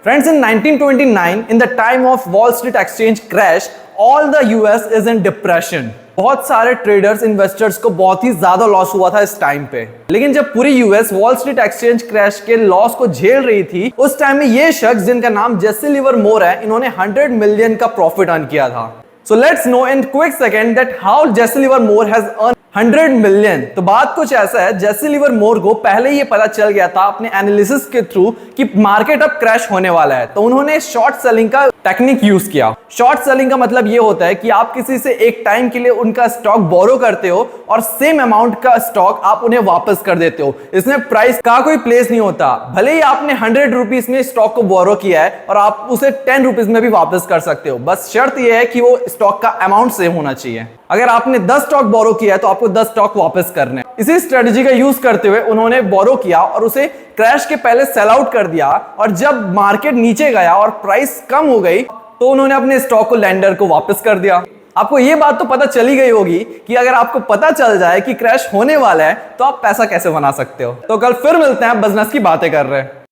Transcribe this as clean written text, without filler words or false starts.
Friends, in 1929, in the time of Wall Street exchange crash, all the US is in depression. बहुत सारे traders investors को बहुत ही ज्यादा loss हुआ था इस टाइम पे। लेकिन जब पूरी US wall street exchange crash के लॉस को झेल रही थी, उस टाइम में ये शख्स जिनका नाम जेसी लिवरमोर है, इन्होंने 100 मिलियन का प्रॉफिट अर्न किया था। So let's know in quick second that how Jesse Livermore has earned 100 million. तो बात कुछ ऐसा है, जेसी लिवरमोर को पहले ये पता चल गया था अपने एनालिसिस के थ्रू कि मार्केट अब क्रैश होने वाला है, तो उन्होंने शॉर्ट सेलिंग का टेक्निक यूज किया। शॉर्ट सेलिंग का मतलब ये होता है कि आप किसी से एक टाइम के लिए उनका स्टॉक बोरो करते हो और सेम अमाउंट का स्टॉक आप उन्हें वापस कर देते हो। इसमें प्राइस का कोई प्लेस नहीं होता। भले ही आपने 100 रुपीज में स्टॉक को बोरो किया है और आप उसे 10 रुपीज में भी वापस कर सकते हो, बस शर्त यह है कि वो स्टॉक का अमाउंट सेम होना चाहिए। अगर आपने 10 स्टॉक बोरो किया है तो आपको 10 स्टॉक वापस करने। इसी स्ट्रेटजी का यूज करते हुए उन्होंने बोरो किया और उसे क्रैश के पहले सेल आउट कर दिया, और जब मार्केट नीचे गया और प्राइस कम हो गई तो उन्होंने अपने स्टॉक को लेंडर को वापस कर दिया। आपको यह बात तो पता चली गई होगी कि अगर आपको पता चल जाए कि क्रैश होने वाला है तो आप पैसा कैसे बना सकते हो। तो कल फिर मिलते हैं, बिजनेस की बातें कर रहे हैं।